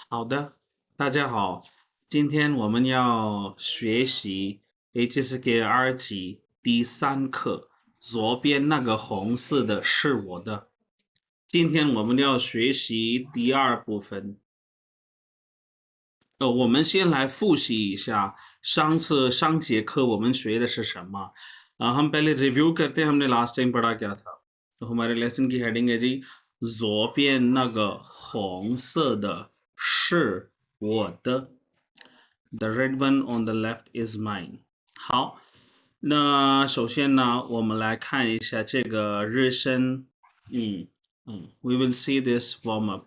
好的，大家好，今天我们要学习 HSK 2级第3课，左边那个红色的是我的。今天我们要学习第二部分。我们先来复习一下上节课我们学的是什么。हम पहले review करते हैं हमने लास्ट टाइम पढ़ा क्या था। तो हमारे लेसन की हेडिंग है जी 左边那个红色的是我的 The red one on the left is mine。好，那首先呢，我们来看一下这个日升。We will see this warm up。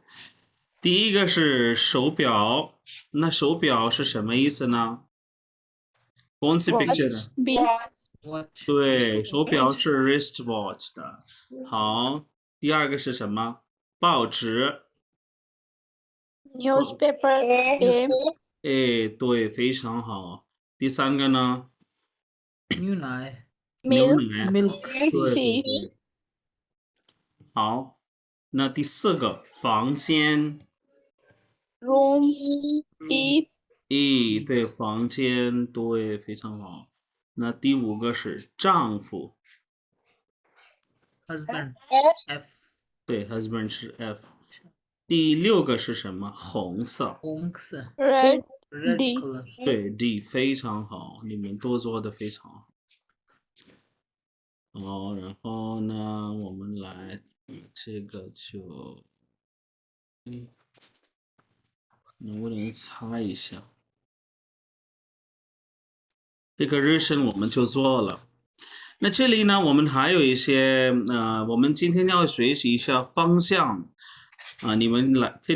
第一个是手表，那手表是什么意思呢？कौन सी पिक्चर है？ watch 对，手表是 wristwatch 的。好，第二个是什么？报纸。newspaper哎，对，非常好。第三个呢？牛奶牛 milk 奶。 milk 对对 sheep 对。好，那第四个房间。 room eve 咦，对，房间，对，非常好。那第五个是丈夫， husband F 对，husband 是 F。第六个是什么？红色，红色 red red D color 对，D，非常好，你们都做的非常好。好，然后呢，我们来这个就，能不能擦一下？这个日升我们就做了。那这里呢，我们还有一些我们今天要学习一下方向你们来这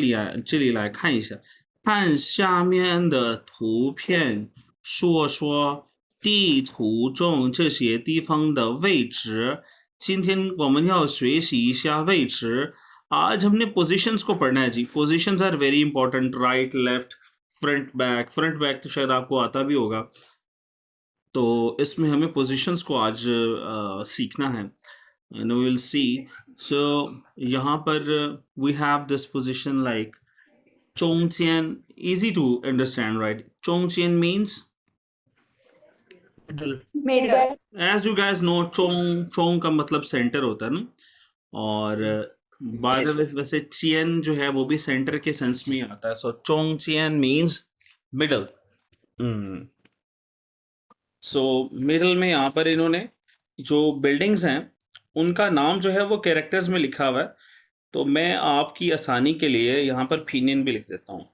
里来看一下，看下面的图片，说说地图中这些地方的位置。今天我们要学习一下位置。आज हमने positions को पढ़ना है जी। Positions are very important, right left front back तो शायद आपको आता भी होगा, तो इसमें हमें पोजीशंस को आज सीखना है। And we will see. So यहाँ पर we have this position like 中间 easy to understand, right? 中间 means middle middle as you guys know, चोंग का मतलब सेंटर होता है ना। और बाय द वे वैसे चियन जो है वो भी सेंटर के सेंस में ही आता है। सो चोंग चियन मीन्स मिडल। सो मिडल में यहाँ पर इन्होंने जो बिल्डिंग्स हैं उनका नाम जो है वो कैरेक्टर्स में लिखा हुआ है, तो मैं आपकी आसानी के लिए यहाँ पर फीनियन भी लिख देता हूँ।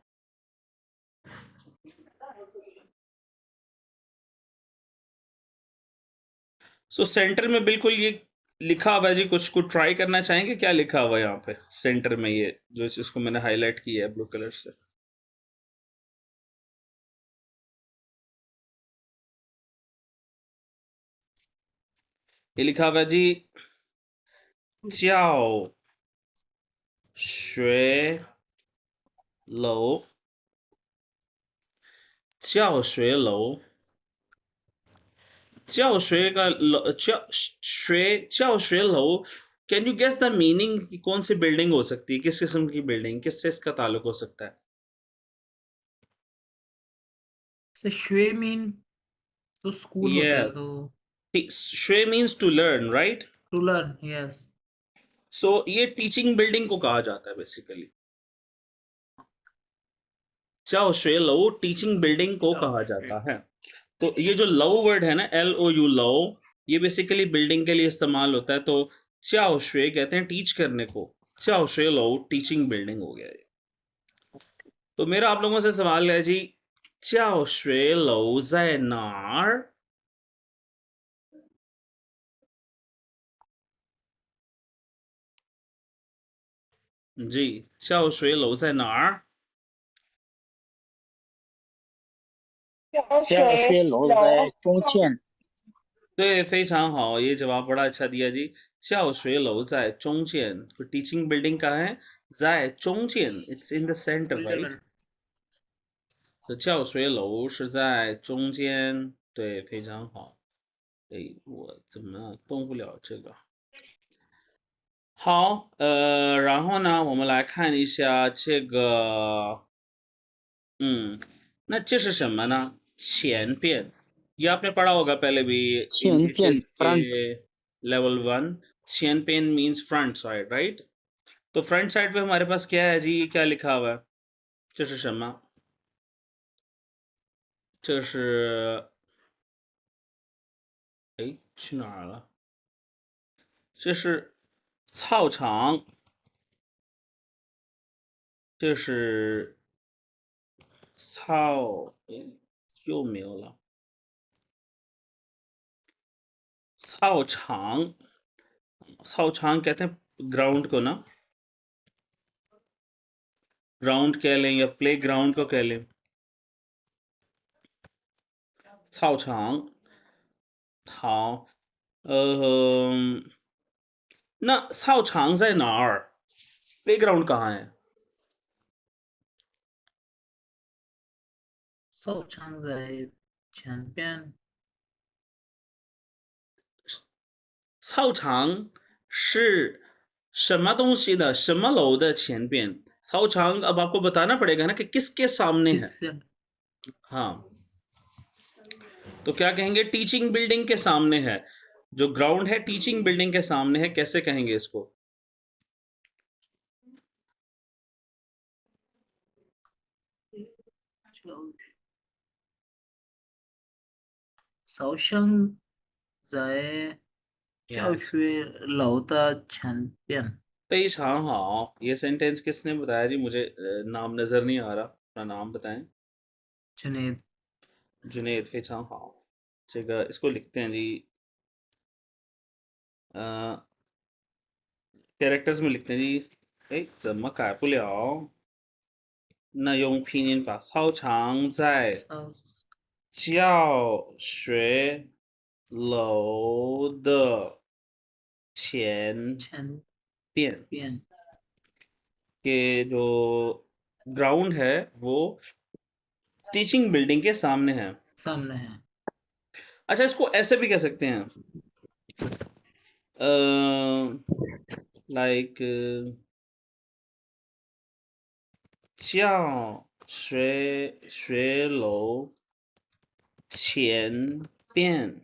सो सेंटर में बिल्कुल ये लिखा हुआ है जी। कुछ ट्राई करना चाहेंगे? क्या लिखा हुआ है यहाँ पे सेंटर में, ये जो इसको मैंने हाईलाइट किया है ब्लू कलर से? ये लिखा हुआ है जी 教学楼，教学楼，教学का教学楼। Can you guess the meaning? कौन सी बिल्डिंग हो सकती है, किस किस्म की बिल्डिंग, किससे इसका ताल्लुक हो सकता है? से श्वे मीन तो स्कूल होता है, तो श्वे means to learn, right? To learn yes so ये टीचिंग बिल्डिंग को कहा जाता है बेसिकली। 教学楼 टीचिंग बिल्डिंग को कहा जाता है। तो ये जो लव वर्ड है ना, LOU लव, ये बेसिकली बिल्डिंग के लिए इस्तेमाल होता है। तो 教学 कहते हैं टीच करने को, 教学楼 टीचिंग बिल्डिंग हो गया ये। तो मेरा आप लोगों से सवाल है जी 教学楼在哪儿？जी 教学楼在哪儿？教学楼在中间。对，非常好，ये जवाब बड़ा अच्छा दिया जी। 教学楼在中间，टीचिंग बिल्डिंग कहाँ है? 在中间 ，it's in the center, right? 这教学楼是在中间，对，非常好。哎，我怎么动不了这个？好，然后呢，我们来看一下这个那这是什么呢？前边，ये आपने पढ़ा होगा पहले भी前边 इंग्लिश के front लेवल 1।前边मीन्स फ्रंट साइड, राइट? तो फ्रंट साइड पे हमारे पास क्या है जी? क्या लिखा हुआ है? 这是什么？这是，哎，去哪儿了？这是操场，这是操，哎，又没有了。操场，操场कहते हैं ग्राउंड को ना, ग्राउंड कह लें या प्ले ग्राउंड को कह लें। 操场，好，那操场在哪儿？प्लेग्राउंड कहाँ है? 操场在前边，操场是什么东西的什么楼的前边? 操场अब आपको बताना पड़ेगा ना कि किसके सामने है। किससे हाँ, तो क्या कहेंगे? टीचिंग बिल्डिंग के सामने है। जो ग्राउंड है टीचिंग बिल्डिंग के सामने है, कैसे कहेंगे इसको? 扫声在教 Yes. 学楼的前边。 非常好। ये सेंटेंस किसने बताया जी? मुझे नाम नजर नहीं आ रहा, अपना नाम बताएं। जुनेद जुनेद, 非常好。这个 इसको लिखते हैं जी, कैरेक्टर्स में लिखते हैं जी। 哎，怎么改不了？那用拼音吧。操场在扫教学楼的前前边边 के जो ग्राउंड है वो टीचिंग बिल्डिंग के सामने है। सामने है। अच्छा, इसको ऐसे भी कह सकते हैं, लाइक 教学楼前边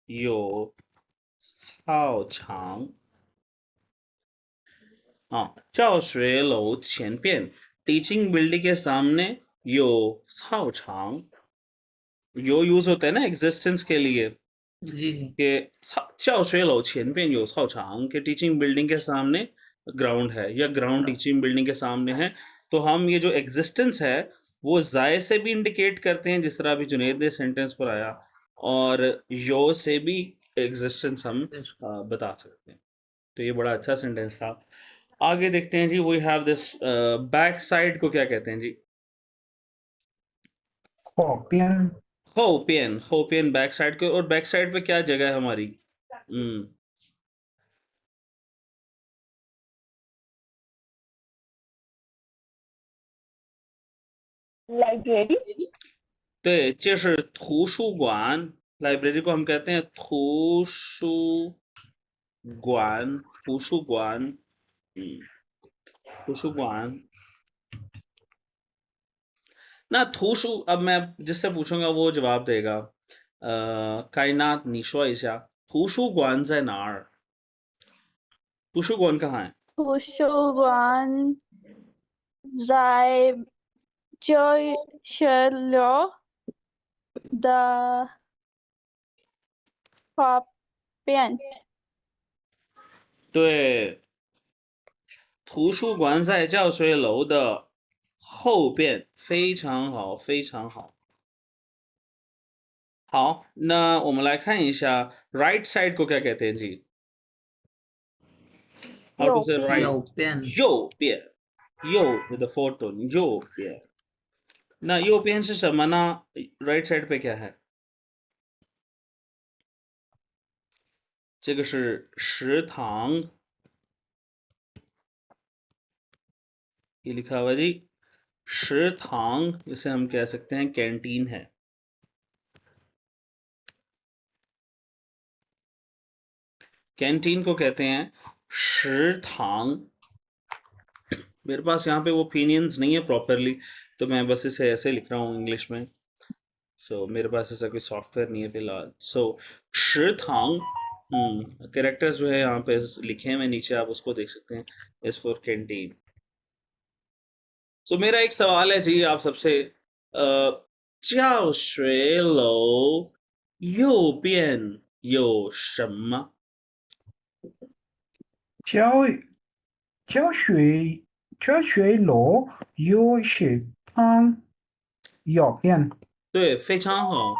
有操场。हाँ, 教学楼前边 टीचिंग बिल्डिंग के सामने यो 操场। यो यूज होता है ना एग्जिस्टेंस के लिए, जी जी कि 教学楼前边有操场, के टीचिंग बिल्डिंग के सामने ग्राउंड है या ग्राउंड टीचिंग बिल्डिंग के सामने है। तो हम ये जो एग्जिस्टेंस है वो जाय से भी इंडिकेट करते हैं, जिस तरह अभी जुनेद ने सेंटेंस पर आया, और यो से भी एग्जिस्टेंस हम बता सकते हैं। तो ये बड़ा अच्छा सेंटेंस था। आगे देखते हैं जी, we have this back side को क्या कहते हैं जी? 后边 后边बैक साइड को, और बैक साइड पे क्या जगह है हमारी? लाइब्रेरी। 对，这是图书馆。लाइब्रेरी को हम कहते हैं 图书馆，图书馆，图书馆。那图书, अब मैं जिससे पूछूंगा वो जवाब देगा। कायनात, 你说一下图书馆在哪儿? 图书馆कहाँ है? 图书馆在教学楼的旁边。对，图书馆在教学楼的后边。非常好，非常好。好，那我们来看一下 right side को क्या कहते हैं जी? How to say right? 右边右边，右 with the fourth tone, 右边。那右边是什么呢？ right side पे क्या है? 这个是食堂，ये लिखा हुआ जी食堂, इसे हम कह सकते हैं कैंटीन है। कैंटीन को कहते हैं 食堂। मेरे पास यहाँ पे वो ओपिनियंस नहीं है प्रॉपरली, तो मैं बस इसे ऐसे लिख रहा हूँ इंग्लिश में। सो मेरे पास ऐसा कोई सॉफ्टवेयर नहीं है फिलहाल। सो शिथांग, कैरेक्टर्स जो है यहाँ पे लिखे हैं, मैं नीचे आप उसको देख सकते हैं। इस फॉर कैंटीन। सो मेरा एक सवाल है जी आप सबसे, 教学楼右边有什么？教教学教学楼有食堂右边。对，非常好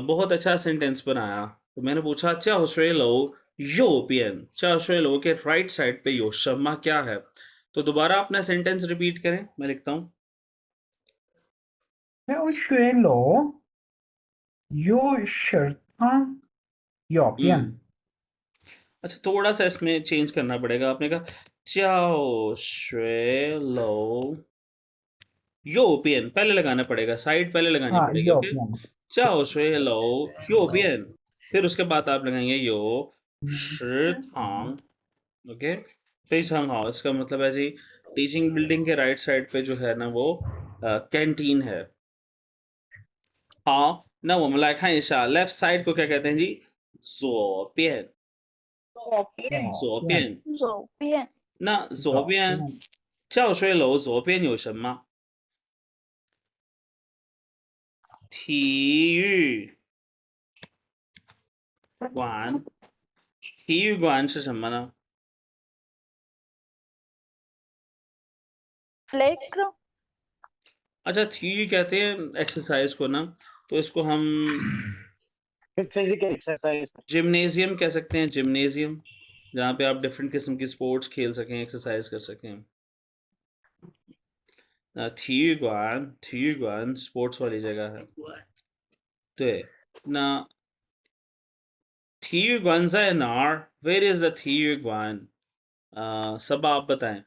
，बहुत अच्छा सेंटेंस बनाया। तो मैंने पूछा 教学楼右边，教学楼के राइट साइड पे 有什么 क्या है? तो दोबारा अपना सेंटेंस रिपीट करें, मैं लिखता हूँ। 教学楼有食堂右 हम्म 边。 अच्छा, थोड़ा सा इसमें चेंज करना पड़ेगा। आपने कहा 教学楼右边, पहले लगाना पड़ेगा, साइड पहले लगानी हाँ पड़ेगी। 右 ओके, 边。教学楼右边, फिर उसके बाद आप लगाएंगे 有食堂। ओके, 非常好, इसका मतलब है जी टीचिंग बिल्डिंग के राइट साइड पे जो है ना वो कैंटीन है। 好，那我们来看一下 लेफ्ट साइड को क्या कहते हैं जी? 左边，左左边。边。左边那左左边边。教学楼左边有什么？体育馆。体育馆是什么呢？ प्लेग्राउंड अच्छा, थ्योरी कहते हैं एक्सरसाइज को ना, तो इसको हम फिजिकल एक्सरसाइज। जिम्नेजियम कह सकते हैं। जिम्नेजियम, जहाँ पे आप डिफरेंट किस्म की स्पोर्ट्स खेल सकें, एक्सरसाइज कर सकें। 体育馆 स्पोर्ट्स वाली जगह है। 对，那体育馆在哪儿？Where is the 体育馆？सब आप बताएं।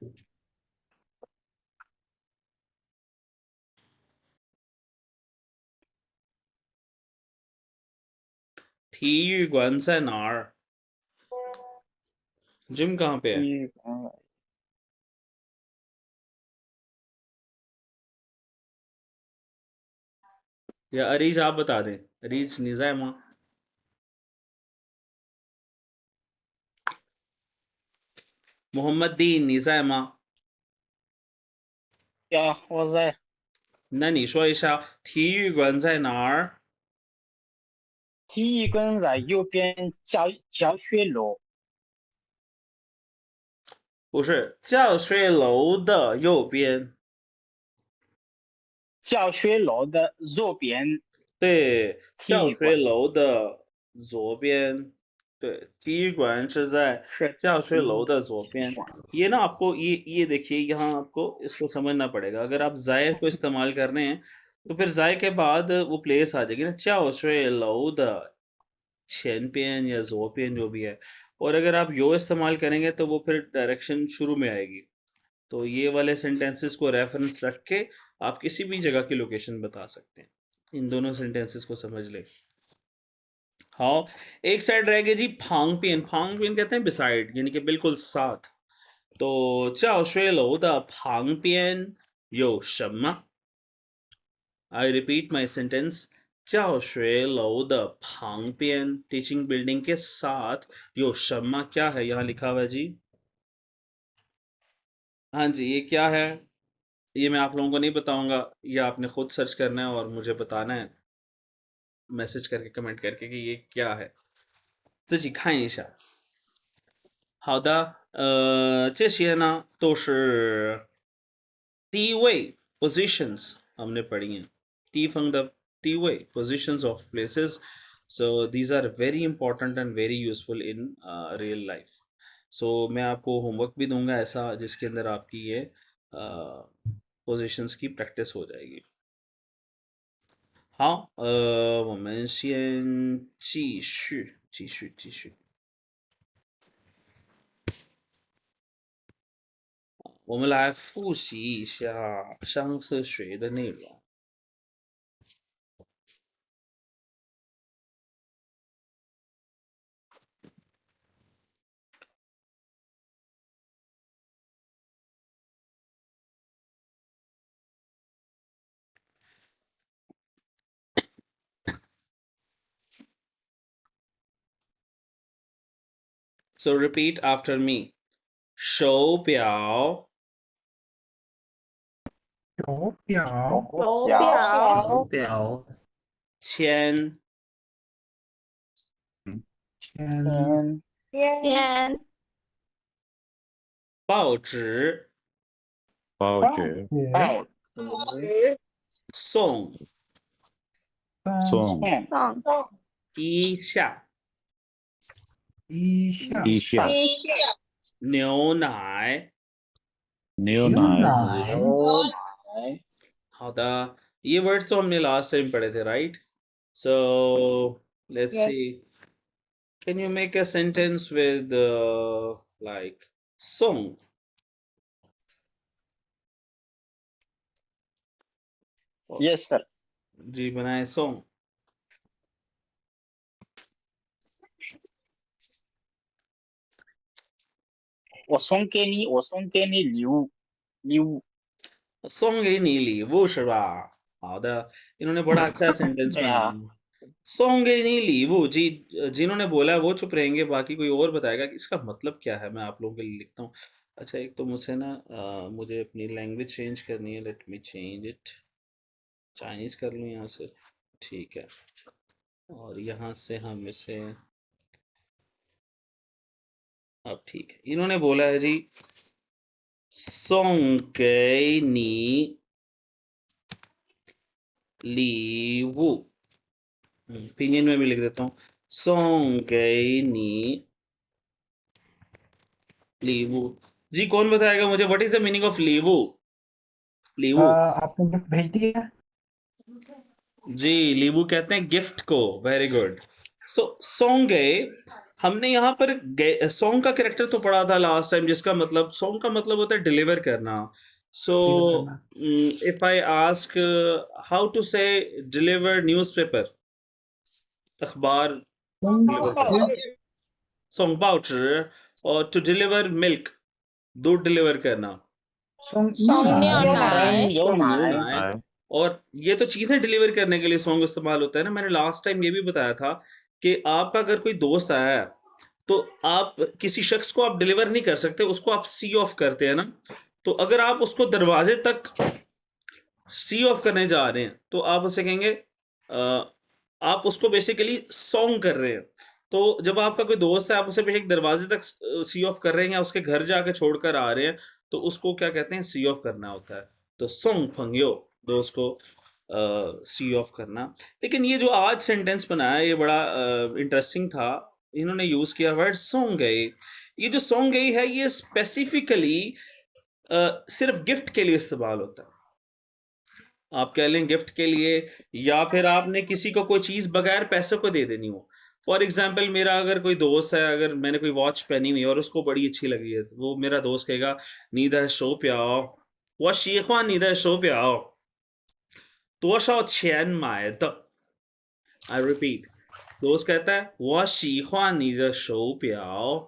体育馆在哪儿？जिम कहाँ पे है? या अरीज आप बता दें। अरीज निज़ामा। मोहम्मद दीन निज़ामा। 呀，我在那你说一下体育馆在哪儿？体育馆在右边教学楼，不是，教学楼的右边。教学楼的右边对，教学体育馆楼的左边。对，体育馆是在是教学楼的左体育边。馆。ये ना आपको ये देखिए, यहाँ आपको इसको समझना पड़ेगा। अगर आप जाय को इस्तेमाल कर रहे हैं तो फिर जाय के बाद वो प्लेस आ जाएगी ना, 教学楼的前边या 左边जो भी है। और अगर आप यो इस्तेमाल करेंगे तो वो फिर डायरेक्शन शुरू में आएगी। तो ये वाले सेंटेंसेस को रेफरेंस रख के आप किसी भी जगह की लोकेशन बता सकते हैं। इन दोनों सेंटेंसेस को समझ ले। हाँ, एक साइड रह गई जी फांग पेन। फांग पेन कहते हैं बिसाइड, यानी कि बिल्कुल साथ। तो 教学楼的旁边有什么？I repeat my sentence. 教学楼的旁边 teaching building के साथ 有什么 क्या है? यहाँ लिखा हुआ है जी। हाँ जी, ये क्या है? ये मैं आप लोगों को नहीं बताऊंगा, ये आपने खुद सर्च करना है और मुझे बताना है मैसेज करके, कमेंट करके कि ये क्या है। 自己看一下。好的，这些呢都是低位 positions हमने पढ़ी हैं। 低分的低位 positions of places. So these are very important and very useful in real life. So मैं आपको होमवर्क भी दूंगा ऐसा, जिसके अंदर आपकी ये पोजीशंस की प्रैक्टिस हो जाएगी। 好，我们先继续。我们来复习一下上次学的内容。So repeat after me. 手表手表，手表手表，签签签报纸报纸纸送送送送一下一下一下牛奶。牛牛奶奶，牛奶好的，ये वर्ड्स तो हमने लास्ट टाइम पढ़े थे, right? So let's Yes. see. Can you make a sentence with like song? Yes sir जी बनाए song.我送给你礼物送给你礼物是吧？好的，इन्होंने बड़ा अच्छा सेंटेंस बनाया।送给你礼物जी, जिन्होंने बोला वो चुप रहेंगे, बाकी कोई और बताएगा कि इसका मतलब क्या है। मैं आप लोगों के लिए लिखता हूँ। अच्छा, एक तो मुझसे ना मुझे अपनी लैंग्वेज चेंज करनी है। Let me change it, Chinese कर लूँ यहाँ से, ठीक है। और यहाँ से हम इसे, अब ठीक है। इन्होंने बोला है जी 送给你礼物, पिनियन में भी लिख देता हूँ 送给你礼物जी। कौन बताएगा मुझे what is the meaning of लीवू? लीवू आपने गिफ्ट भेज दिया? जी, लीवू कहते हैं गिफ्ट को। Very good. सो सॉन्ग हमने यहाँ पर सॉन्ग का कैरेक्टर तो पढ़ा था लास्ट टाइम, जिसका मतलब सॉन्ग का मतलब होता है डिलीवर करना। So if I ask how to say deliver newspaper, अखबार, सॉन्ग पाउचर, और टू डिलीवर मिल्क, दूध डिलीवर करना।奶 और ये तो चीजें डिलीवर करने के लिए सॉन्ग इस्तेमाल होता है ना। मैंने लास्ट टाइम ये भी बताया था कि आपका अगर कोई दोस्त आया है तो आप किसी शख्स को आप डिलीवर नहीं कर सकते, उसको आप सी ऑफ करते हैं ना। तो अगर आप उसको दरवाजे तक सी ऑफ करने जा रहे हैं तो आप उसे कहेंगे आप उसको बेसिकली सॉन्ग कर रहे हैं। तो जब आपका कोई दोस्त है, आप उसे बेसिक दरवाजे तक सी ऑफ कर रहे हैं या उसके घर जाके छोड़कर आ रहे हैं, तो उसको क्या कहते हैं? सी ऑफ करना होता है। तो सॉन्ग फंगियो, दोस्त को सी ऑफ करना। लेकिन ये जो आज सेंटेंस बनाया ये बड़ा इंटरेस्टिंग था। इन्होंने यूज किया वर्ड सॉन्ग गई। ये जो सॉन्ग गई है ये स्पेसिफिकली सिर्फ गिफ्ट के लिए इस्तेमाल होता है। आप कह लें गिफ्ट के लिए, या फिर आपने किसी को कोई चीज़ बगैर पैसे को दे देनी हो। फॉर एग्जाम्पल, मेरा अगर कोई दोस्त है, अगर मैंने कोई वॉच पहनी हुई और उसको बड़ी अच्छी लगी है, तो वो मेरा दोस्त कहेगा नीदा शो प्याओ, वह शीखवा नीदा शो प्याओ, तो शो छेन माए तो। आई रिपीट, दोस्त कहता है वह शीखवा नीदा शो प्याओ,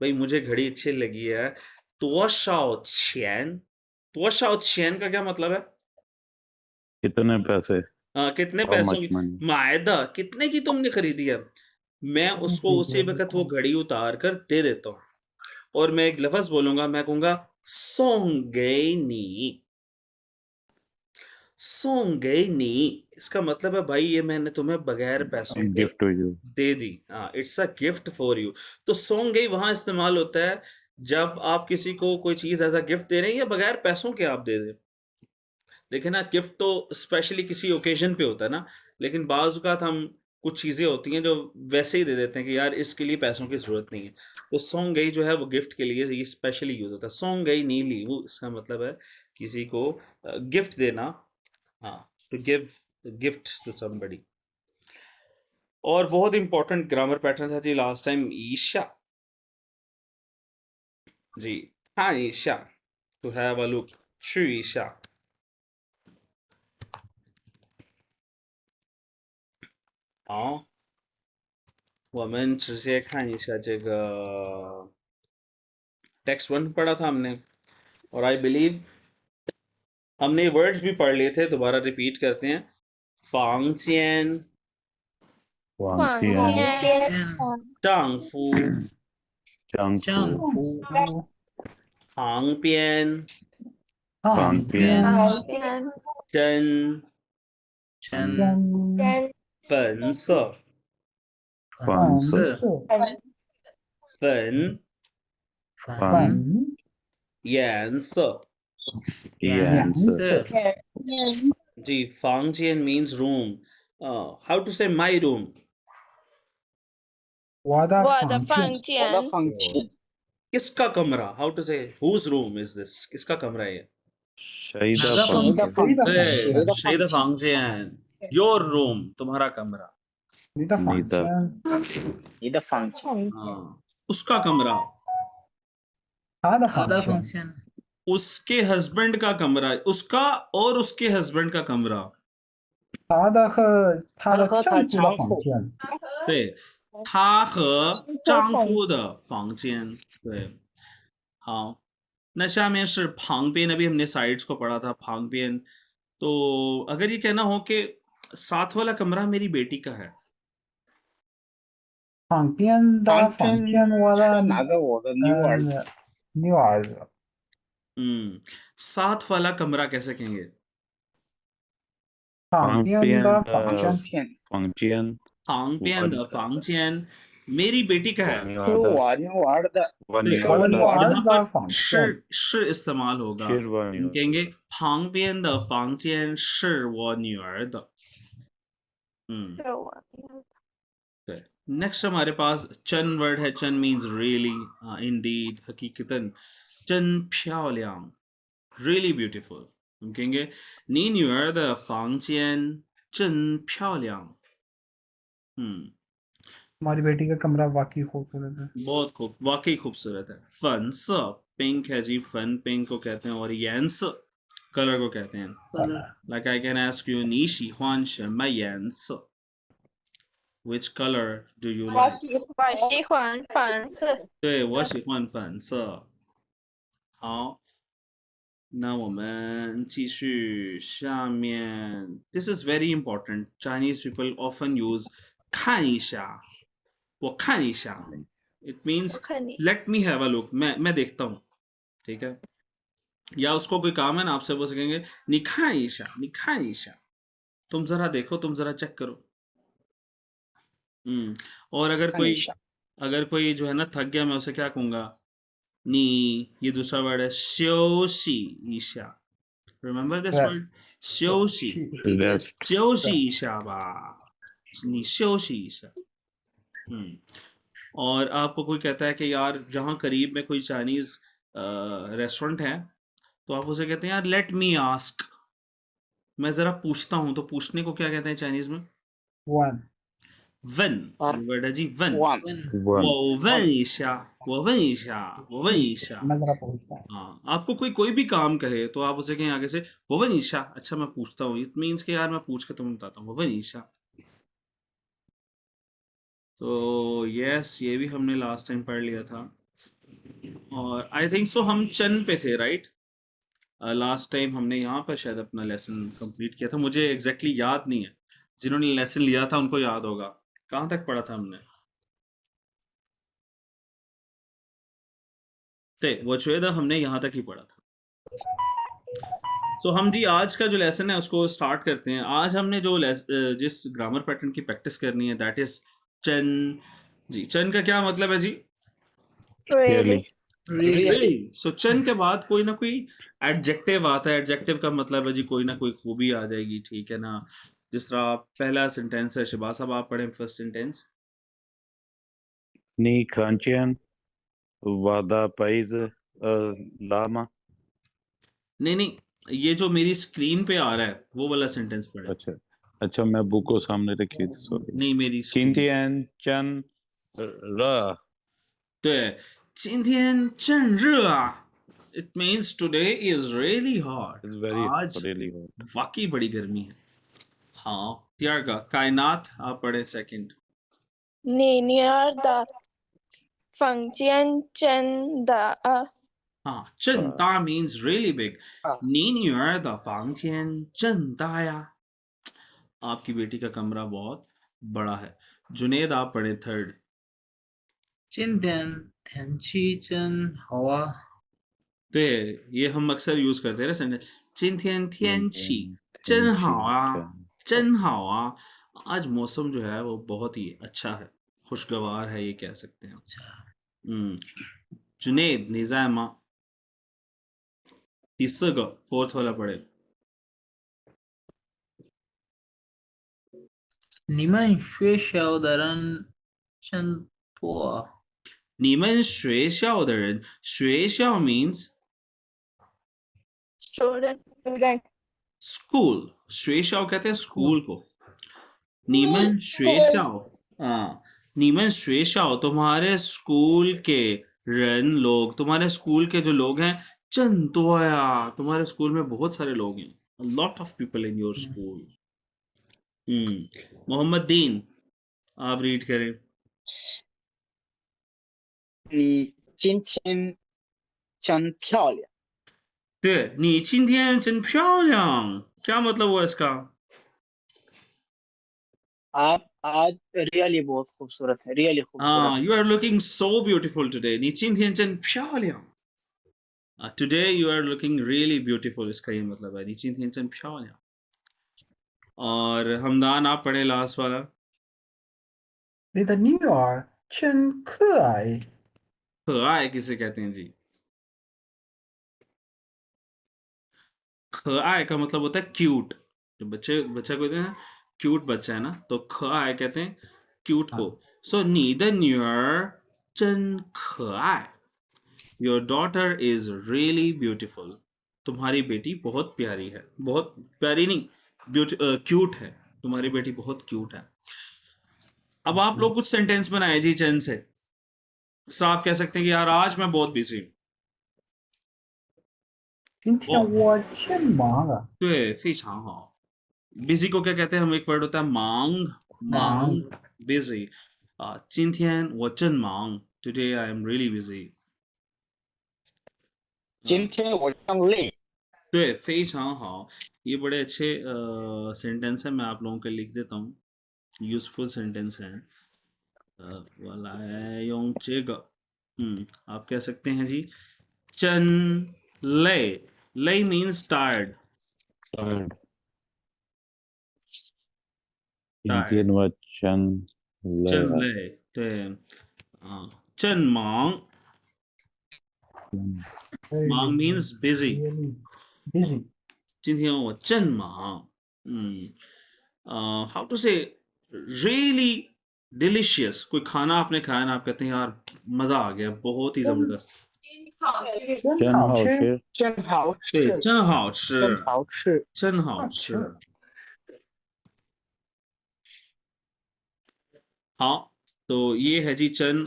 भाई मुझे घड़ी अच्छी लगी है, तो शो छेन का क्या मतलब है? कितने पैसे? कितने How पैसों much की? money? मायदा, कितने की तुमने खरीदी है? मैं उसको उसी वक्त वो घड़ी उतार कर दे देता हूँ, और मैं एक लफ्ज बोलूंगा, मैं कहूंगा सोंगेनी। सोंगेनी इसका मतलब है भाई ये मैंने तुम्हें बगैर पैसों के गिफ्ट टू यू। दे दी। हाँ, it's a gift for you. तो सोंगे वहां इस्तेमाल होता है जब आप किसी को कोई चीज एज अ गिफ्ट दे रहे हैं या बगैर पैसों के आप दे दें। देखिए ना, गिफ्ट तो स्पेशली किसी ओकेजन पे होता है ना, लेकिन बाज़ औक़ात हम कुछ चीज़ें होती हैं जो वैसे ही दे देते हैं कि यार इसके लिए पैसों की ज़रूरत नहीं है। तो सोंग गई जो है वो गिफ्ट के लिए ये स्पेशली यूज़ होता है। सोंग गई नीली, वो इसका मतलब है किसी को गिफ्ट देना। हाँ, to give gift to somebody. और बहुत इंपॉर्टेंट ग्रामर पैटर्न था जी लास्ट टाइम, ईशा जी। हाँ, ईशा, टू हैव अ लुक, छु ईशा।好，我们直接看一下这个 टेक्स्ट 1 पढ़ा था हमने, और आई बिलीव हमने वर्ड्स भी पढ़ लिए थे। दोबारा रिपीट करते हैं। फांगजियन, 房间、间见丈夫、丈丈夫，夫旁边旁边旁边针针粉色粉色，粉粉颜色颜色，色जी房间 means room how to say my room 我的我的房间，房间， किसका कमरा how to say whose room is this किसका कमरा है ये 谁的哪个房间？房间？对谁的房间 your room तुम्हारा कमरा 你的你的房间， हाँ उसका कमरा 他的房间， उसके हस्बैंड का कमरा उसका और उसके हस्बैंड का कमरा 他的和她的她和她丈夫的丈夫房间，对他和丈夫的房间对好那下面是旁边अभी हमने साइड्स को पढ़ा था旁边तो अगर ये कहना हो कि साथ वाला कमरा मेरी बेटी का है 旁边的旁房边间我的哪个我的女儿子，女儿子， साथ वाला कमरा कैसे कहेंगे 旁边的房旁间，房间，旁边的房间 मेरी बेटी का है 女是儿的，我女儿的，我女我的女儿的，儿यहाँ पर 的房间，是इस्तेमाल होगा 是我女 हम 儿的， कहेंगे 旁边的房间是我女儿的是我的。对नेक्स्ट हमारे पास चन वर्ड है चन मीन्स रियली इंडीड हकीकतन चन 漂亮 really beautiful हम कहेंगे 你女儿的房间真漂亮 हमारी बेटी का कमरा वाकई खूबसूरत है। बहुत खूब वाकई खूबसूरत है फन स पिंक है जी फन पिंक को कहते हैं और यंस कलर को कहते हैं like I can ask you 你喜欢什么颜色 which color do you like 我喜欢粉色，对我喜欢粉色好那我们继续下面 this is very important Chinese people often use 看一下我看一下 it means 我看你 let me have a look मैं देखता हूँ ठीक है या उसको कोई काम है ना आपसे वो सकेंगे 你看一下你看一下 तुम जरा देखो तुम जरा चेक करो और अगर कोई जो है ना थक गया मैं उसे क्या कहूँगा 你 ये दूसरा वर्ड है 休息一下 remember this Rest. word 休息 rest，休息一下吧你休息一下और आपको कोई कहता है कि यार जहाँ करीब में कोई चाइनीज रेस्टोरेंट है तो आप उसे कहते हैं यार लेट मी आस्क मैं जरा पूछता हूँ तो पूछने को क्या कहते हैं चाइनीज में वन वन वर्ड है जी वन 万 one，我问一下我问一下我问一下 मैं जरा पूछता हूँ। हाँ आपको कोई भी काम कहे तो आप उसे कहें आगे से वो वनीशा अच्छा मैं पूछता हूँ इट मीन्स कि यार मैं पूछ के तुम्हें बताता हूँ वो वनीशा तो यस ये भी हमने लास्ट टाइम पढ़ लिया था और आई थिंक सो हम चन पे थे राइट लास्ट टाइम हमने यहाँ पर शायद अपना लेसन कंप्लीट किया था मुझे एग्जैक्टली याद नहीं है जिन्होंने लेसन लिया था उनको याद होगा कहाँ तक पढ़ा था हमने वो चुएदा हमने यहाँ तक ही पढ़ा था सो हम जी आज का जो लेसन है उसको स्टार्ट करते हैं आज हमने जो जिस ग्रामर पैटर्न की प्रैक्टिस करनी है दैट इज चन जी चन का क्या मतलब है जी really really सो चन के बाद कोई ना कोई एडजेक्टिव आता है एडजेक्टिव का मतलब है जी कोई ना कोई खूबी आ जाएगी ठीक है ना जिस तरह पहला सेंटेंस है शिबा साहब आप पढ़ें फर्स्ट सेंटेंस 你看见我的杯子了吗？ नहीं ये जो मेरी स्क्रीन पे आ रहा है वो वाला सेंटेंस पढ़े अच्छा अच्छा मैं बुक को सामने रखी थी सॉरी नहीं मेरी 今天真热 对今天真热啊 it means today is really hot it's very आज really hot वाकई बड़ी गर्मी है हाँ प्यार का कायनात आप पढ़े सेकंड 你女儿的房间真的हाँ 正大 means really big 你女儿的房间正大呀 आपकी बेटी का कमरा बहुत बड़ा है जुनेद आप पढ़े थर्ड 今天天气真好啊。对，ये हम अक्सर यूज करते हैं ना सेंटेंस। 今天天气真好啊，真好啊। आज मौसम जो है वो बहुत ही अच्छा है, खुशगवार है, ये कह सकते हैं। जुनेद निजामा 第4个 फोर्थ वाला पढ़े। 你们学校的人真多啊。你们学校的人，学校 means student school, 学校कहते हैं स्कूल को। 你们学校你们学校 तुम्हारे स्कूल के रन लोग, तुम्हारे स्कूल के जो लोग हैं, 真多呀 तुम्हारे स्कूल में बहुत सारे लोग हैं, a lot of people in your school. Mohammad दीन आप रीड करें। 你今天真漂亮。对，你今天真漂亮, क्या मतलब हुआ इसका? आप आज रियली बहुत खूबसूरत है, रियली खूबसूरत। You are looking so beautiful today. 你今天真漂亮。Today you are looking really beautiful, इसका ये मतलब है, 你今天真漂亮。और हमदान आप पढ़े लास्ट वाला। 你的女儿真可爱。可爱किसे कहते हैं जी? 可爱का मतलब होता है क्यूट। जो बच्चा को कहते हैं क्यूट बच्चा है ना, तो 可爱 कहते हैं क्यूट को। सो 你的女儿真可爱। Your daughter is really beautiful. तुम्हारी बेटी बहुत प्यारी है, बहुत प्यारी नहीं, क्यूट है, तुम्हारी बेटी बहुत क्यूट है। अब आप लोग कुछ सेंटेंस बनाए जी चंद से। सर आप कह सकते हैं कि यार आज मैं बहुत बिजी हूँ। 今天我真忙啊。对，非常好。बिजी को क्या कहते हैं हम? एक वर्ड होता है मांग, मांग busy. 今天我真忙 Today I am really busy. 今天我真累。对，非常好。ये बड़े अच्छे सेंटेंस है, मैं आप लोगों के लिख देता हूँ, यूजफुल सेंटेंस है। वाला है用这个 आप कह सकते हैं जी 真累 累 means tired. Tired. Tired. 今天我真累。真累，对，真忙 忙 means busy. busy. 今天我真忙。how to say really delicious, कोई खाना आपने खाया ना, आप कहते हैं यार मजा आ गया, बहुत ही जबरदस्त, 真好吃。真好吃，对，真好吃，真好吃。真好吃。हाँ, तो ये है जी चन।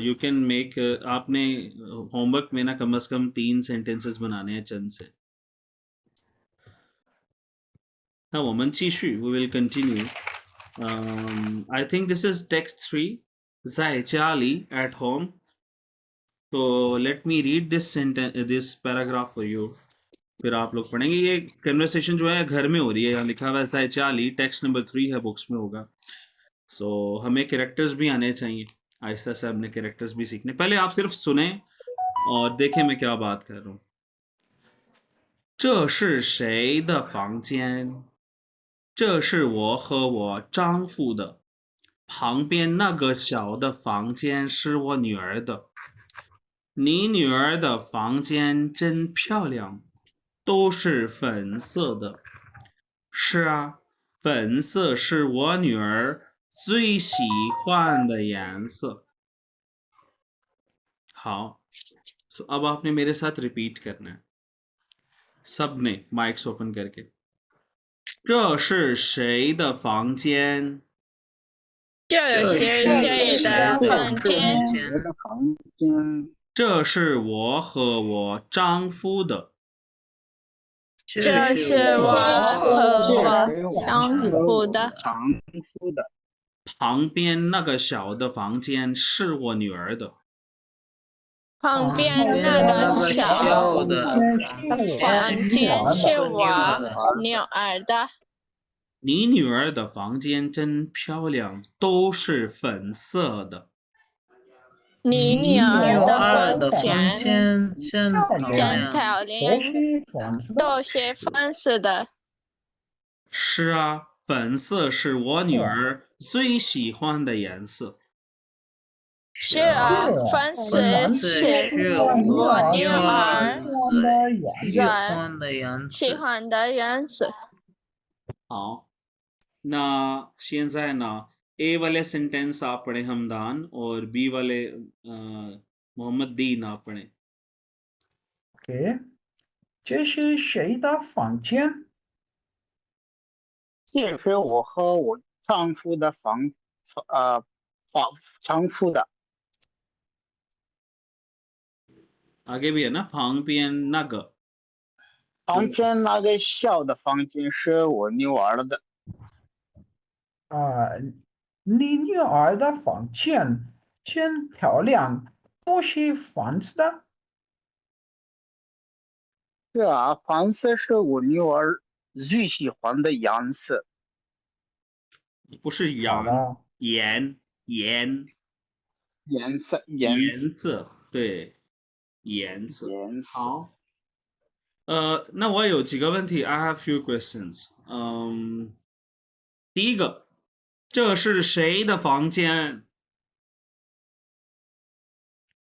यू कैन मेक, आपने होमवर्क में ना कम से कम 3 सेंटेंसेस बनाने हैं चन से। 那我们继续 we will continue. I think this is text 3 在家里 at home. So let me read this sentence, this paragraph for you. फिर आप लोग पढ़ेंगे। ये कन्वर्सेशन जो है घर में हो रही है, यहाँ लिखा हुआ है在家里, टेक्स्ट नंबर 3 है, बुक्स में होगा। सो हमें कैरेक्टर्स भी आने चाहिए, आहिस्ता से हमने कैरेक्टर्स भी सीखने। पहले आप सिर्फ सुने और देखें मैं क्या बात कर रहा हूँ। 这是谁的房间？这是我和我丈夫的。旁边那个小的房间是我女儿的。你女儿的房间真漂亮，都是粉色的。是啊，粉色是我女儿最喜欢的颜色。好，तो अब आपने मेरे साथ रिपीट करना है, सब ने माइक्स ओपन करके। 这是谁的房间？这是谁的房间？我的房间。这是我和我丈夫的。这是我和我丈夫的。旁边那个小的房间是我女儿的。旁边那个小的房间是我女儿的。你女儿的房间真漂亮，都是粉色的。你女你女儿的儿的房房间间真漂真亮，漂亮，都是粉色的。都是粉色的。是啊，粉色是我女是啊儿最喜欢的颜色。是啊，粉粉色色是是我我女女儿儿最喜最欢的颜色。喜欢的颜色。好，ना शेन है ना ए वाले सेंटेंस आप पढ़े हमदान और बी वाले मोहम्मद दीन आप पढ़े। OK，这是谁的房间？这是我和我丈夫的房丈夫的 आगे भी है ना फांग पियन नग 旁边那个小的房间是我女儿的，啊，你女儿的房间真漂亮，都是粉色的。是啊，黄色是我女儿最喜欢的颜色，不是好羊的，颜颜色对颜色。颜色。好，那我有几个问题 I have few questions。第一个，这是谁的房间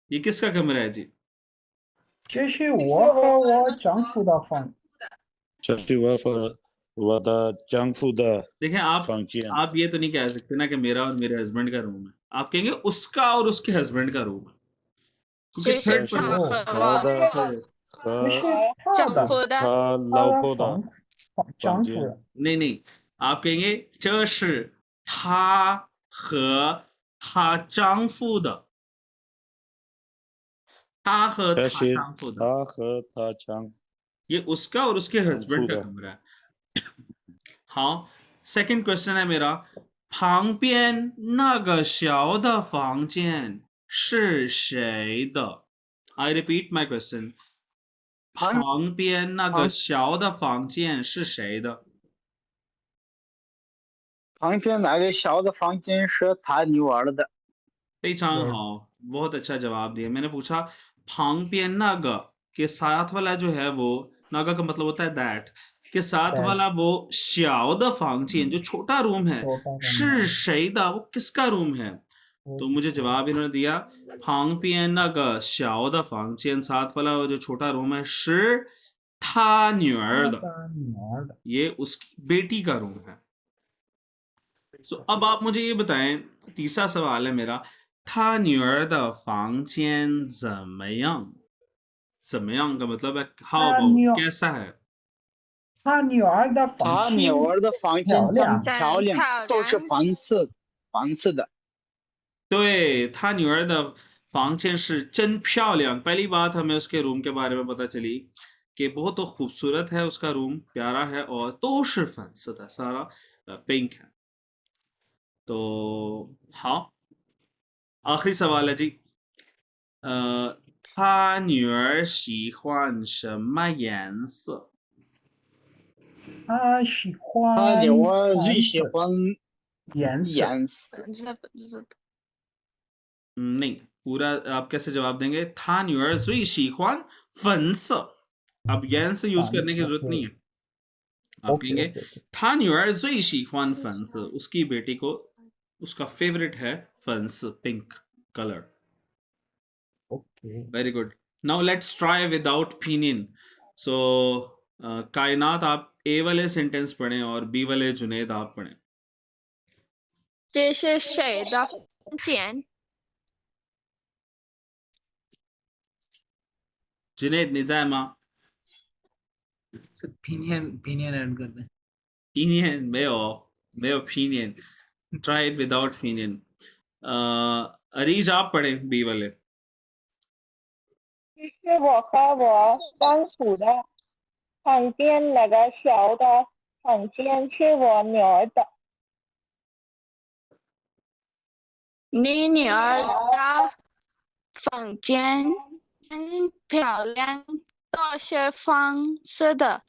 ？ये किसका कमरा है जी? 这是我和我丈夫的房。这是我的丈夫的 देखें 房间。 आप ये तो नहीं कह सकते ना कि मेरा और मेरे हस्बैंड का रूम है। आप कहेंगे उसका और उसके हस्बैंड का रूम है, क्योंकि 这是 थर्ड 他 पर्सन 和他我的这是和他的丈夫的。他他的老婆的丈夫房间。的。नहीं नहीं, आप कहेंगे 这是他和他丈夫的，他和他这是丈夫的，他和他丈夫 ये उसका और उसके हस्बैंड का 的 कमरा है।好，second question है मेरा，旁边那个小的房间是谁的？I repeat my question，旁边那个小的房间是谁的？旁边那个小的房间是他女儿的，非常好，बहुत अच्छा जवाब दिया। मैंने पूछा 旁边那个 के साथ वाला जो है वो नागा का मतलब होता है दैट के साथ वाला वो 小的房间 जो छोटा रूम है 是谁的वो किसका रूम है? तो मुझे जवाब इन्होंने दिया 旁边那个小的房间 साथ वाला वो जो छोटा रूम है 是他女儿的，ये उसकी बेटी का रूम है। अब आप मुझे ये बताएं, तीसरा सवाल है मेरा, 他女儿的房间怎么样？怎么样का मतलब है how about, कैसा है? 他女儿的他房间女儿的房间真漂真漂亮，都是亮。黄色的。对，他女儿的房间是真漂亮। पहली बात हमें उसके रूम के बारे में पता चली कि बहुत तो खूबसूरत है, उसका रूम प्यारा है और तो是粉色的, सारा पिंक है। तो हाँ, आखिरी सवाल है जी, 他女儿喜欢什么颜色？他喜欢他女儿蓝最喜色欢颜色。颜色，नहीं, पूरा आप कैसे जवाब देंगे? 他女儿最喜欢粉色。अब यन से यूज करने की जरूरत नहीं है। आप कहेंगे 他女儿最喜欢粉色, उसकी बेटी को उसका फेवरेट है फंस pink colour. Very good. Now let's try without opinion. सो कायनात आप ए वाले सेंटेंस पढ़ें और बी वाले जुनेद आप पढ़ें। 这是谁的房间？ जुनेद निजामा opinion ऐड कर दें। opinion 没有 opinion, try it without opinion. Areej आप पढ़ें बी वाले। 这是我和我丈夫的房间，那个小的房间是我女儿的。你女儿的房间真漂亮，都是粉色的。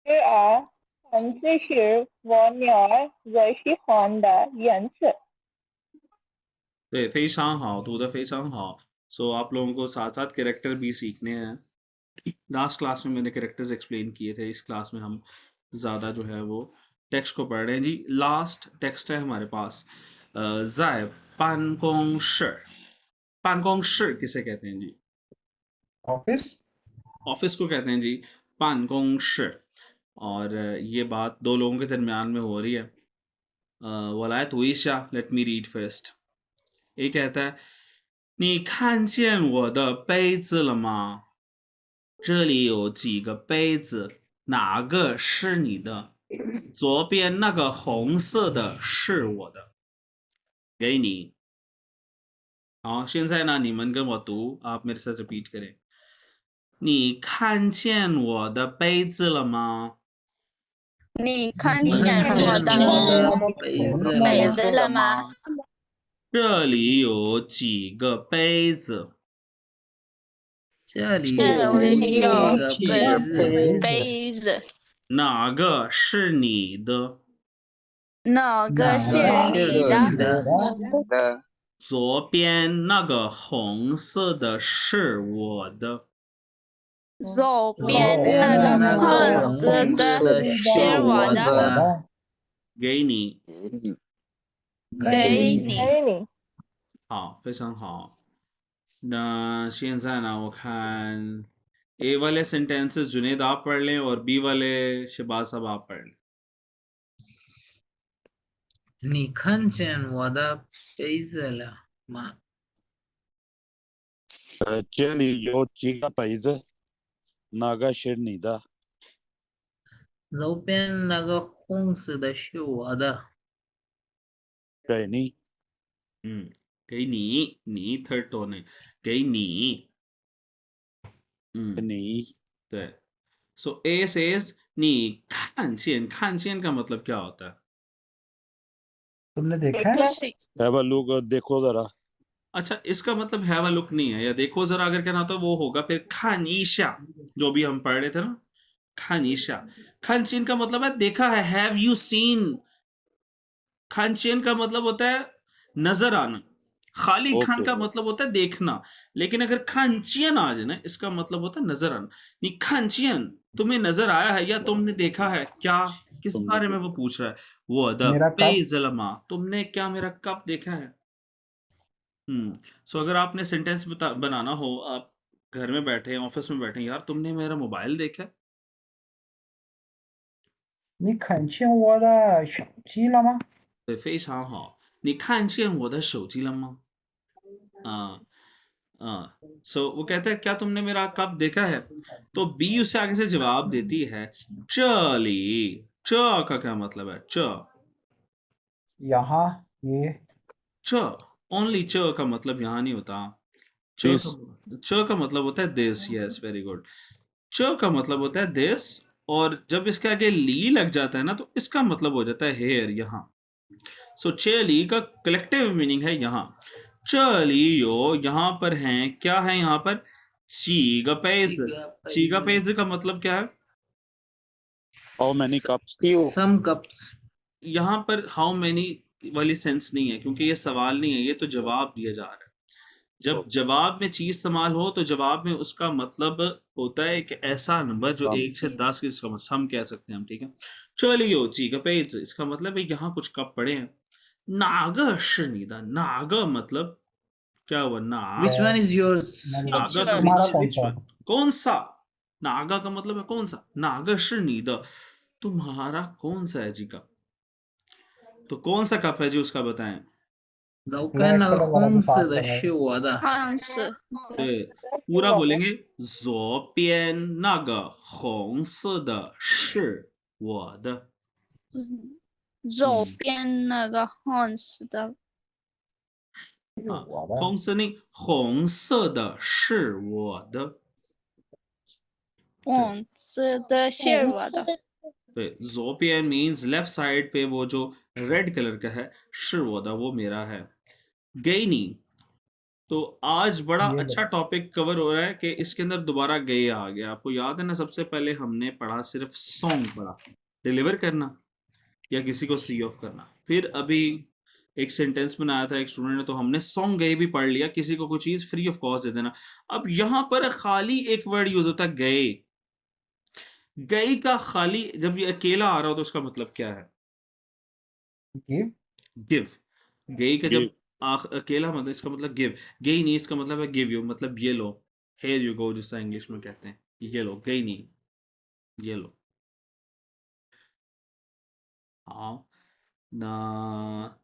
是啊，粉色是我女儿最喜欢的颜色。对，非常好，读得非常好。सो आप लोगों को साथ साथ कैरेक्टर भी सीखने हैं। लास्ट क्लास में मैंने कैरेक्टर्स एक्सप्लेन किए थे, इस क्लास में हम ज़्यादा जो है वो टेक्स्ट को पढ़ रहे हैं जी। लास्ट टेक्स्ट है हमारे पास, ज़ाय पानकोंगशर किसे कहते हैं जी? ऑफिस। ऑफिस को कहते हैं जी पानकोंगशर। और ये बात दो लोगों के दरमियान में हो रही है। Wilayat हुईशा, let me read first. ये कहता है 你看见我的杯子了吗？这里有几个杯子，哪个是你的？左边那个红色的是我的，给你。好，现在呢，你们跟我读，आप मेरे साथ रिपीट करें। 你看见我的杯子了吗？你看你见看见我的我的杯子了吗？杯子了吗？这里有几个杯子？这里这有里有几个个杯子？杯子，哪个是你的？哪个哪是个是你你的？的？的左边那个红色的是我的，左左边边那那个个红红色色的的是是我我的，的，给你。给你。给你。给你。好，非常好。那现在呢，我看 A वाले सेंटेंसेस जुनेद आप पढ़ लें और B वाले शहबाज साहब आप पढ़ लें। 你看见我的杯子了吗？这里有几个杯子，哪个是你的？右边那个红色的是我的，给你。给你，你 थर्ड टोन है, 给你。你对。So A says 你看见，看见का मतलब क्या होता है? तुमने देखा है? हैव अ लुक, देखो जरा। अच्छा, इसका मतलब हैव अ लुक नहीं है, या देखो जरा अगर कहना तो वो होगा फिर खानीशा, जो भी हम पढ़ रहे थे ना, खानीशा। खानचीन का मतलब है देखा है, हैव यू सीन। खानचीन का मतलब होता है नजर आना। खाली खान का मतलब होता है देखना, लेकिन अगर खानचियन आ जाए ना, इसका मतलब होता है नजर आना। नहीं, खानचियन तुम्हें नजर आया है या तुमने देखा है क्या? किस बारे में वो पूछ रहा है? वो द मेरा कप। पेजलमा, तुमने क्या मेरा कप देखा है? सो अगर आपने सेंटेंस बनाना हो, आप घर में बैठे हैं, ऑफिस में बैठे हैं, यार तुमने मेरा मोबाइल देखा है? 你看见我的手机了吗？对，非常好。你看见我的手机了吗？सो वो कहता है क्या तुमने मेरा कप देखा है? तो बी उससे आगे से जवाब देती है चली। च का क्या मतलब है? च यहाँ ये च ओनली च का मतलब यहाँ नहीं होता। च का मतलब होता है दिस। Yes, very good. च का मतलब होता है दिस, और जब इसके आगे ली लग जाता है ना, तो इसका मतलब हो जाता है हेयर, यहाँ। सो चली का कलेक्टिव मीनिंग है यहाँ। चलियो यहाँ पर हैं, क्या है यहाँ पर? चीगपेज। चीगपेज का मतलब क्या है? How many cups? Some cups. यहाँ पर हाउ मेनी वाली सेंस नहीं है, क्योंकि ये सवाल नहीं है, ये तो जवाब दिया जा रहा है। जब जवाब में चीज इस्तेमाल हो तो जवाब में उसका मतलब होता है एक ऐसा नंबर जो 1 से 10 के सम कह सकते हैं हम, ठीक है। चलियो चीगपेज, इसका मतलब है यहाँ कुछ कप पड़े हैं। नागा शनिदा, नागा मतलब क्या हुआ? नाग। Which one is yours? Naga का तुम्हारा मतलब कौन which सा? one? कौन सा? नागा का मतलब है कौन सा? नागा शनिदा, तुम्हारा कौन सा है जी का? तो कौन सा कप है जी, उसका बताएं। 右边那个红色的是我的，汉是 对，पूरा बोलेंगे।左边那个红色的是我的。右边那个汉是的，啊，我的。红色नहीं, 红色的是我的。红色的是我的，对，左边 means लेफ्ट साइड पे वो जो रेड कलर का है, 是我的, वो मेरा है। गईनी, तो आज बड़ा अच्छा टॉपिक कवर हो रहा है कि इसके अंदर दोबारा गए आ गया। आपको याद है ना, सबसे पहले हमने पढ़ा सिर्फ सॉन्ग पढ़ा, डिलीवर करना या किसी को सी ऑफ करना। फिर अभी एक सेंटेंस बनाया था एक स्टूडेंट ने, तो हमने सॉन्ग गए भी पढ़ लिया, किसी को कोई चीज फ्री ऑफ कॉस्ट दे देना। अब यहाँ पर खाली एक वर्ड यूज होता है गए। गई का खाली जब ये अकेला आ रहा हो तो उसका मतलब क्या है? give, give. गई का जब Give. अकेला मतलब इसका मतलब गिव। गई नहीं इसका मतलब है गिव यू, मतलब ये लो, हेयर यू गो जैसा इंग्लिश में कहते हैं, ये लो। गई नहीं, ये लो। 好，那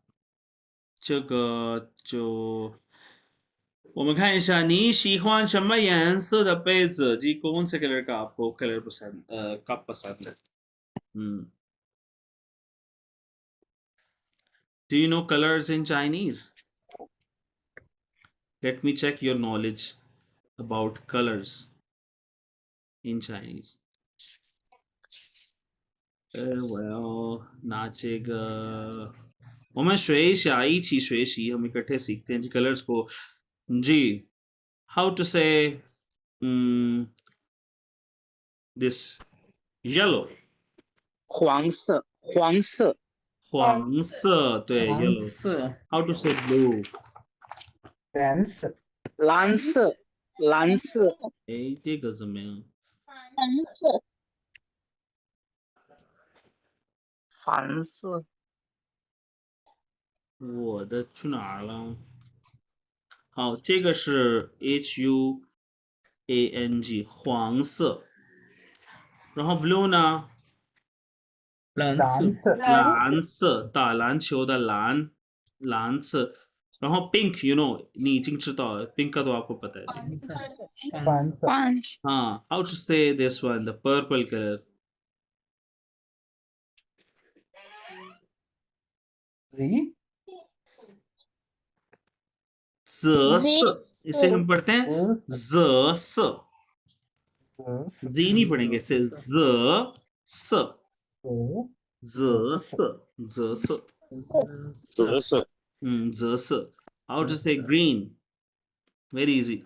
这个就我们看一下，你喜欢什么颜色的被子जी कौन से कलर का आपको कलर पसंद कब पसंद है? Do you know colors in Chinese? Let me check your knowledge about colors in Chinese. Well，那这个我们学一下，一起学习，हम इकट्ठे सीखते हैं जी कलर्स को। जी, how to say this yellow 黄色，黄色，黄色，对黄 yellow。色 How to say blue？蓝色，蓝色，蓝色，哎，这个怎么样？蓝色，蓝色，我的去哪儿了？好，这个是 HUANG 黄色，然后 blue 呢？蓝色蓝色，蓝色，打篮球的蓝，蓝色。然后 pink you know 你已经知道了 pink का तो आपको पता है। 黄色黄蓝色色，黄 हाँ, how to say this one the purple color? Z, 紫色，इसे हम पढ़ते हैं ज़ स, जी नहीं पढ़ेंगे इसे ज़ स, ज़ स, ज़ स, 紫色 ज़ स। How to say green? Very easy.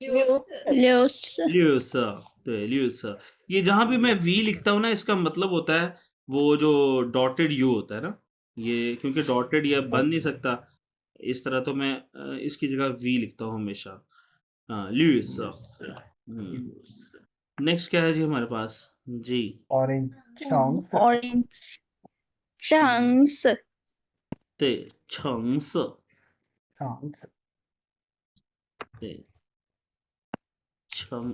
六色 绿色，对，绿色। ये जहां भी मैं V लिखता हूँ ना इसका मतलब होता है वो जो डॉटेड U होता है ना, ये क्योंकि डॉटेड ये बन नहीं सकता इस तरह, तो मैं इसकी जगह V लिखता हूँ हमेशा। हाँ, 绿色। नेक्स्ट क्या है जी हमारे पास? जी, orange, 橙色， orange 橙色对，橙色，橙色，对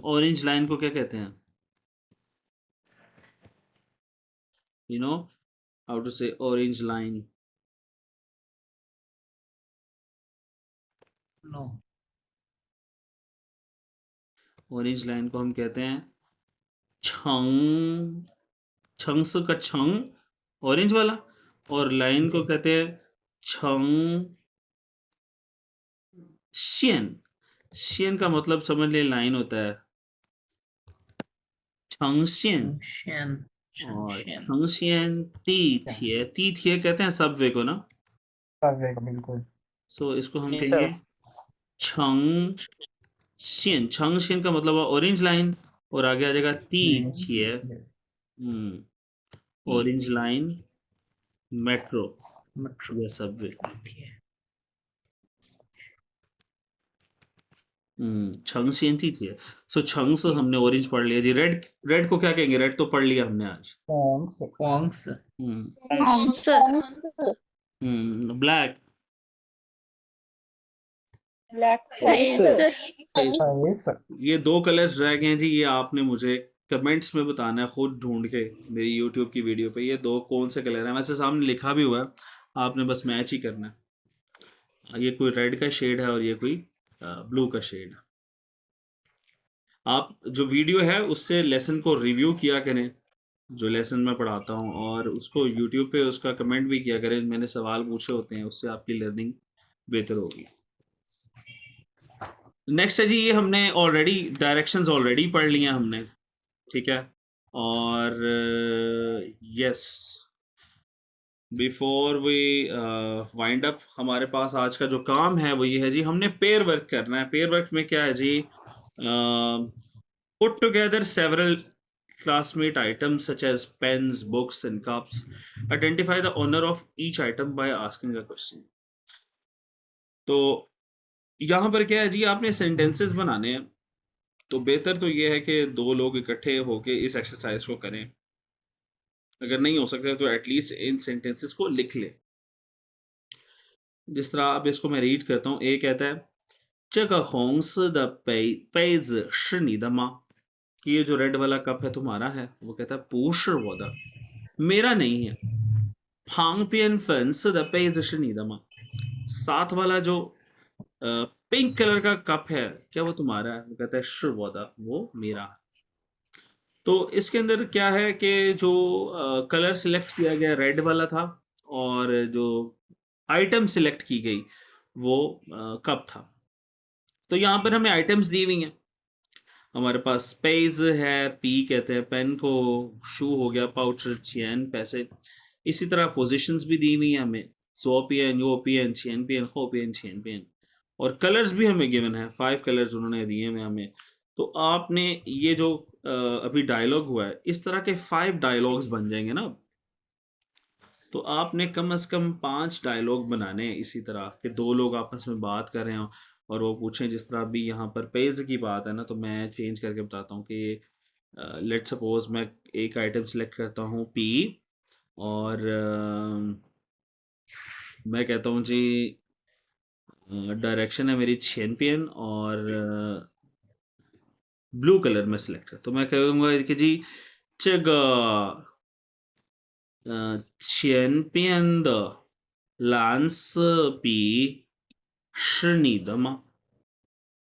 ，ऑरेंज लाइन को क्या कहते हैं? You know how to say orange line? No orange line को हम कहते हैं छंग, छंग्स का छंग ऑरेंज वाला, और लाइन को कहते हैं छंग शियन। शियन का मतलब समझ ले लाइन होता है छंग शियन। 线 और 线 छंग शियन ती थिए कहते हैं सबवे को ना, सर्वे का बिल्कुल, सो इसको हम जी कहेंगे सर। छंग शियन। छंग शियन का मतलब ऑरेंज लाइन, और आगे आ जाएगा ती थिए, ऑरेंज लाइन, मेट्रो मेट्रो या सबवे। छंग सियन ती थी। सो छंग से हमने ऑरेंज पढ़ लिया जी। रेड, रेड को क्या कहेंगे? रेड तो पढ़ लिया हमने आज। 黄色，黄色 黄色 ब्लैक, ब्लैक 黑色 黑色， ये दो कलर्स रह गए हैं जी। ये आपने मुझे कमेंट्स में बताना है खुद ढूंढ के मेरी यूट्यूब की वीडियो पे, ये दो कौन से कलर हैं। वैसे सामने लिखा भी हुआ है, आपने बस मैच ही करना है। ये कोई रेड का शेड है और ये कोई ब्लू का शेड है। आप जो वीडियो है उससे लेसन को रिव्यू किया करें, जो लेसन मैं पढ़ाता हूँ, और उसको यूट्यूब पे उसका कमेंट भी किया करें। मैंने सवाल पूछे होते हैं, उससे आपकी लर्निंग बेहतर होगी। नेक्स्ट है जी, ये हमने ऑलरेडी डायरेक्शंस ऑलरेडी पढ़ लिया हमने, ठीक है। और yes, before we wind up, हमारे पास आज का जो काम है वो ये है जी, हमने पेयर वर्क करना है। पेयर वर्क में क्या है जी? Put together several classmate items such as pens, books and cups. Identify the owner of each item by asking a question. तो यहाँ पर क्या है जी, आपने सेंटेंसेस बनाने हैं, तो बेहतर तो ये है कि दो लोग इकट्ठे होके इस एक्सरसाइज को करें। अगर नहीं हो सकता तो एटलीस्ट इन सेंटेंसेस को लिख ले। जिस तरह अब इसको मैं रीड करता हूँ। ए कहता है 这个红色的杯子是你的吗? कि ये जो रेड वाला कप है तुम्हारा है? वो कहता है 不是我的, मेरा नहीं है। 旁边粉色的杯子是你的吗? साथ वाला जो पिंक कलर का कप है, क्या वो तुम्हारा है? वो कहता है 是我的, वो मेरा है। तो इसके अंदर क्या है कि जो कलर सिलेक्ट किया गया रेड वाला था, और जो आइटम सिलेक्ट की गई वो कप था। तो यहाँ पर हमें आइटम्स दी हुई हैं। हमारे पास पेज है, पी कहते हैं पेन को, शू हो गया, पाउचर, चेन पैसे। इसी तरह पोजीशंस भी दी हुई हैं हमें, 左边右边前边后边前边। और कलर्स भी हमें गिवन है, 5 कलर्स उन्होंने दिए हैं हमें। तो आपने ये जो अभी डायलॉग हुआ है, इस तरह के 5 डायलॉग्स बन जाएंगे ना। तो आपने कम से कम 5 डायलॉग बनाने हैं इसी तरह कि दो लोग आपस में बात कर रहे हो और वो पूछें। जिस तरह अभी यहाँ पर पेज की बात है ना, तो मैं चेंज करके बताता हूँ कि लेट सपोज मैं एक आइटम सेलेक्ट करता हूँ पी, और मैं कहता हूँ जी डायरेक्शन है मेरी चैंपियन, और ब्लू कलर में सेलेक्ट है। तो मैं कहूँगा कि जी 这个前边的蓝色笔是你的吗?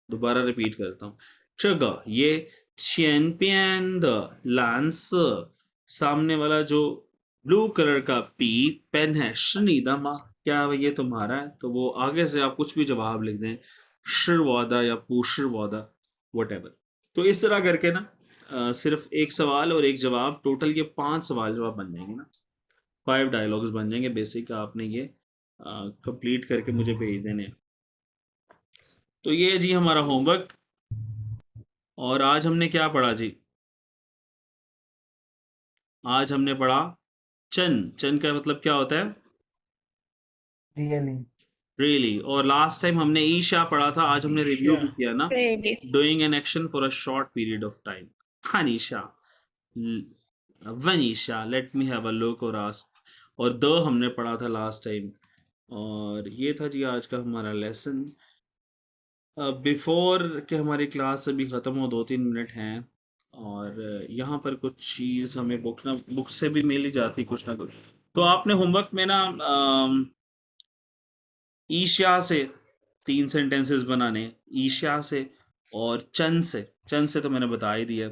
दोबारा रिपीट करता हूँ। 这个 ये 前边的蓝色 सामने वाला जो ब्लू कलर का पी पेन है, 是你的吗? क्या ये तुम्हारा है? तो वो आगे से आप कुछ भी जवाब लिख दें, 是我的 या 不是我的 whatever। तो इस तरह करके ना सिर्फ एक सवाल और एक जवाब, टोटल ये 5 सवाल जवाब बन जाएंगे ना, 5 डायलॉग्स बन जाएंगे बेसिक। आपने ये कंप्लीट करके मुझे भेज देने हैं। तो ये है जी हमारा होमवर्क। और आज हमने क्या पढ़ा जी? आज हमने पढ़ा चन। चन का मतलब क्या होता है? रियली। और लास्ट टाइम हमने ईशा पढ़ा था। आज हमने रिव्यू भी किया ना, Really. Doing an action for a short period of time. Hanisha, Vanisha, let me have a look और आस्क। और द हमने पढ़ा था लास्ट टाइम। और ये था जी आज का हमारा लेसन। बिफोर के हमारी क्लास अभी ख़त्म हो 2-3 मिनट हैं, और यहाँ पर कुछ चीज़ हमें बुक से भी मिल ही जाती कुछ ना कुछ। तो आपने होमवर्क में ना ईशा से 3 सेंटेंसेस बनाने, ईशा से और चंद से। चंद से तो मैंने बता ही दिया।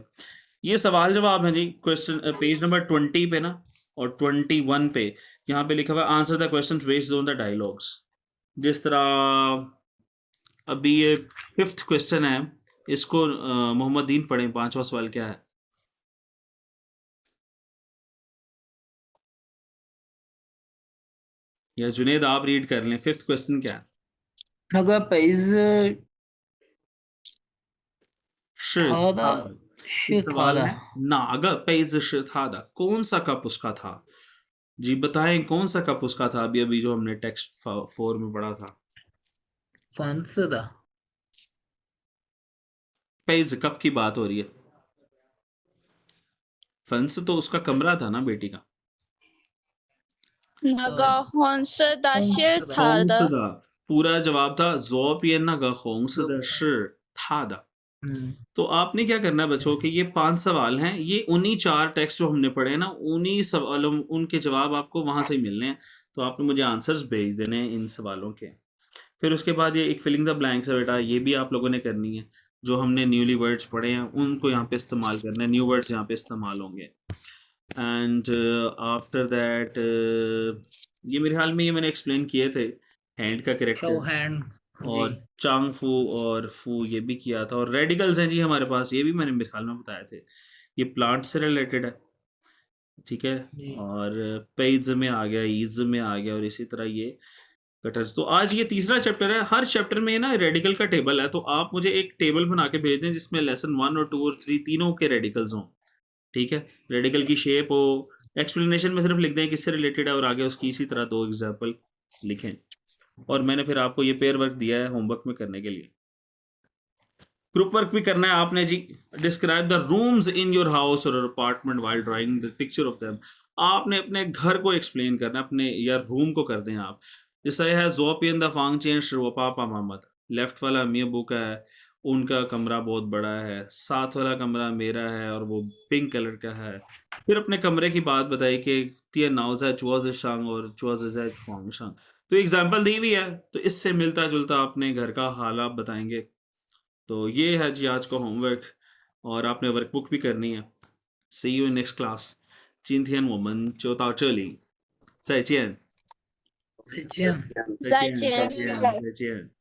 ये सवाल जवाब है जी, क्वेश्चन पेज नंबर 20 पे ना, और 21 पे यहाँ पे लिखा हुआ answer the question based on the dialogues. जिस तरह अभी ये 5th क्वेश्चन है, इसको मोहम्मद दीन पढ़ें। 5वां सवाल क्या है? या जुनेद आप रीड कर लें। 5th क्वेश्चन क्या है? 那个杯子是他的他的是他 सवाल 的 है नाग पेज是他的, कौन सा कप उसका था? जी बताएं कौन सा कप उसका था? अभी अभी जो हमने टेक्स्ट 4 में पढ़ा था। 粉色的 पेज कप की बात हो रही है। फंस तो उसका कमरा था ना बेटी का। 那个红色的是他 होंस 的， दा पूरा जवाब था ज़ोपियन ना गा होंस दा शिर था दा। तो आपने क्या करना है बच्चों कि ये 5 सवाल हैं, ये उन्हीं 4 टेक्स्ट जो हमने पढ़े ना, उन्हीं सवालों उनके जवाब आपको वहां से ही मिलने हैं। तो आपने मुझे आंसर्स भेज देने हैं इन सवालों के। फिर उसके बाद ये एक फिलिंग द ब्लैंक्स है बेटा, ये भी आप लोगों ने करनी है। जो हमने न्यूली वर्ड्स पढ़े हैं उनको यहाँ पे इस्तेमाल करना है, न्यू वर्ड्स यहाँ पे इस्तेमाल होंगे। एंड आफ्टर दैट ये मेरे ख्याल में ये मैंने एक्सप्लेन किए थे, हैंड का शो करेक्टर हैंड और चांग फू और फू ये भी किया था। और रेडिकल्स हैं जी हमारे पास, ये भी मैंने मेरे ख्याल में बताए थे। ये प्लांट से रिलेटेड है, ठीक है। जी। और पेज में आ गया, ईज में आ गया, और इसी तरह ये कटर्स। तो आज ये तीसरा चैप्टर है। हर चैप्टर में ना रेडिकल का टेबल है, तो आप मुझे एक टेबल बना के भेज दें जिसमें लेसन 1 और 2 और 3 तीनों के रेडिकल्स हों, ठीक है। रेडिकल की शेप हो, एक्सप्लेनेशन में सिर्फ लिख दें किससे रिलेटेड है, और आगे उसकी इसी तरह 2 एग्जाम्पल लिखें। और मैंने फिर आपको ये पेयर वर्क दिया है होमवर्क में करने के लिए। ग्रुप वर्क भी करना है आपने जी। Describe the rooms in your house or apartment while drawing the picture of them. आपने अपने घर को एक्सप्लेन करना है, अपने या रूम को कर दें आप। जैसा है जोपियन द फांग चेन वो पापा मोहम्मद, लेफ्ट वाला अम्मी अबू का है, उनका कमरा बहुत बड़ा है, साथ वाला कमरा मेरा है और वो पिंक कलर का है। फिर अपने कमरे की बात बताई कि तिया नाउजा चुआज शांग और चुआज छुआंग शांग। तो एग्जाम्पल दी हुई है, तो इससे मिलता जुलता अपने घर का हाल आप बताएंगे। तो ये है जी आज का होमवर्क, और आपने वर्कबुक भी करनी है। See you in next class。今天我们就到这里，再见，再见。再见，再见，再见。